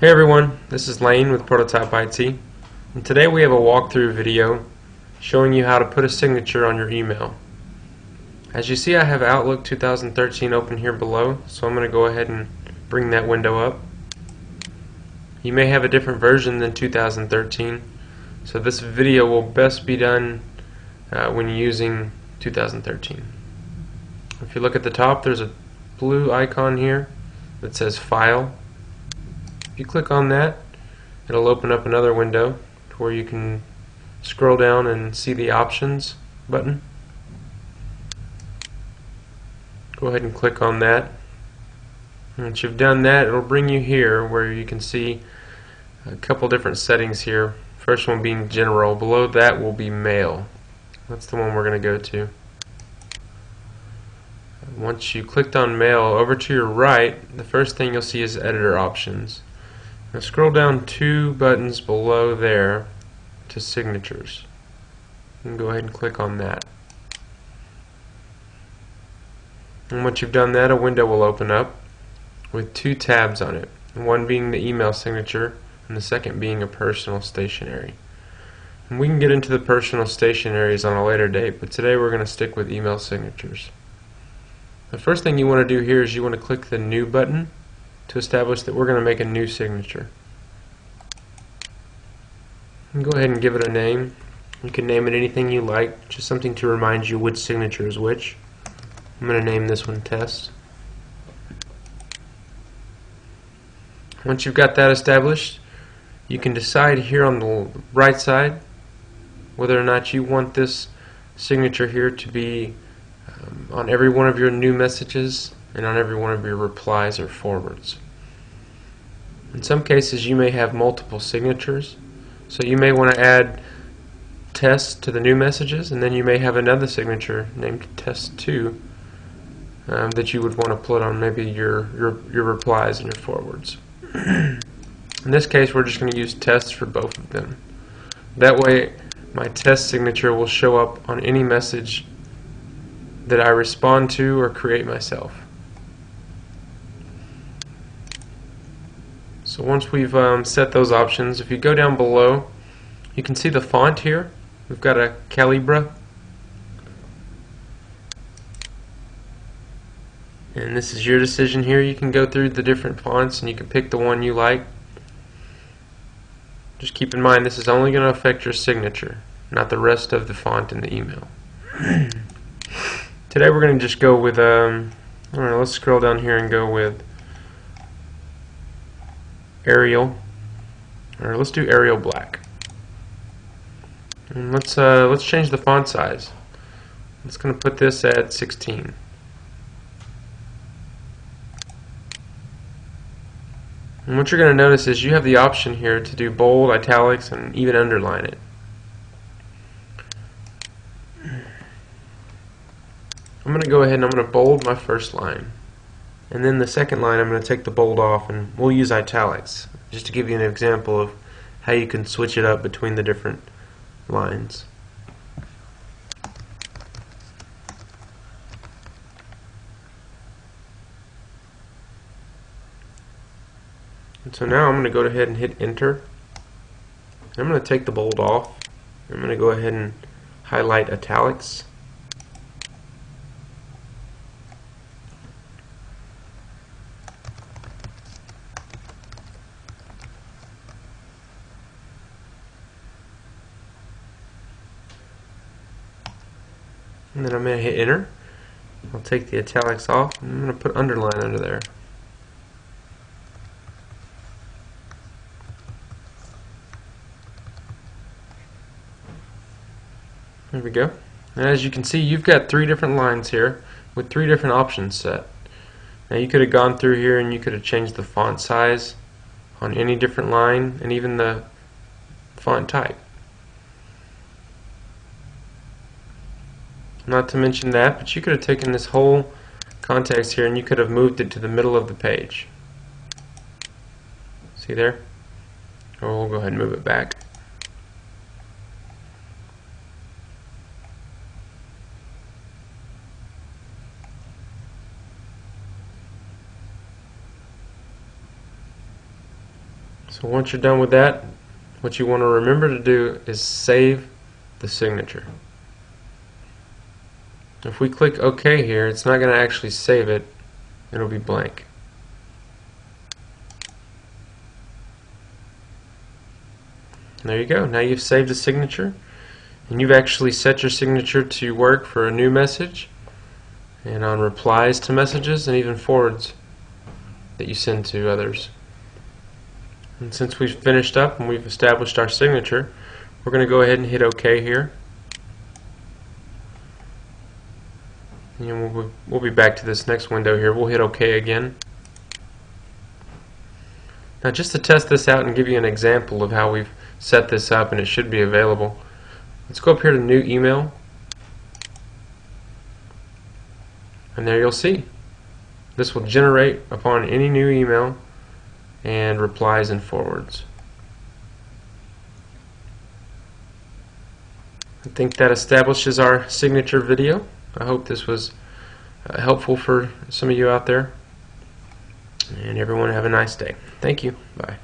Hey everyone, this is Lane with Prototype IT, and today we have a walkthrough video showing you how to put a signature on your email. As you see, I have Outlook 2013 open here below, so I'm going to go ahead and bring that window up. You may have a different version than 2013, so this video will best be done when using 2013. If you look at the top, there's a blue icon here that says File. If you click on that, it'll open up another window where you can scroll down and see the Options button. Go ahead and click on that. Once you've done that, it'll bring you here where you can see a couple different settings here. First one being General. Below that will be Mail. That's the one we're going to go to. Once you clicked on Mail, over to your right, the first thing you'll see is Editor Options. Now scroll down two buttons below there to Signatures. And go ahead and click on that. And once you've done that, a window will open up with two tabs on it. One being the email signature and the second being a personal stationery. And we can get into the personal stationaries on a later date, but today we're going to stick with email signatures. The first thing you want to do here is you want to click the New button to establish that we're going to make a new signature. And go ahead and give it a name. You can name it anything you like, just something to remind you which signature is which. I'm going to name this one Test. Once you've got that established, you can decide here on the right side whether or not you want this signature here to be on every one of your new messages and on every one of your replies or forwards. In some cases you may have multiple signatures, so you may want to add Test to the new messages, and then you may have another signature named Test 2 that you would want to put on maybe your replies and your forwards. In this case, we're just going to use Test for both of them. That way my Test signature will show up on any message that I respond to or create myself. So once we've set those options, if you go down below, you can see the font here. We've got a Calibra, and this is your decision here. You can go through the different fonts and you can pick the one you like. Just keep in mind this is only going to affect your signature, not the rest of the font in the email. Today we're going to just go with, I don't know, let's scroll down here and go with Arial, or let's do Arial Black. And let's change the font size. It's going to put this at 16. And what you're going to notice is you have the option here to do bold, italics, and even underline it. I'm going to go ahead and I'm going to bold my first line. And then the second line I'm going to take the bold off and we'll use italics just to give you an example of how you can switch it up between the different lines. And so now I'm going to go ahead and hit enter. And I'm going to take the bold off. I'm going to go ahead and highlight italics. And then I'm going to hit enter. I'll take the italics off and I'm going to put underline under there. There we go. And as you can see, you've got three different lines here with three different options set. Now you could have gone through here and you could have changed the font size on any different line and even the font type. Not to mention that, but you could have taken this whole context here and you could have moved it to the middle of the page. See there? Or we'll go ahead and move it back. So once you're done with that, what you want to remember to do is save the signature. If we click OK here, it's not going to actually save it. It'll be blank. There you go. Now you've saved a signature, and you've actually set your signature to work for a new message, and on replies to messages, and even forwards that you send to others. And since we've finished up and we've established our signature, we're going to go ahead and hit OK here. And we'll be back to this next window here. We'll hit OK again. Now, just to test this out and give you an example of how we've set this up, and it should be available, let's go up here to New Email, and there you'll see this will generate upon any new email and replies and forwards. I think that establishes our signature video. I hope this was helpful for some of you out there, and everyone have a nice day. Thank you. Bye.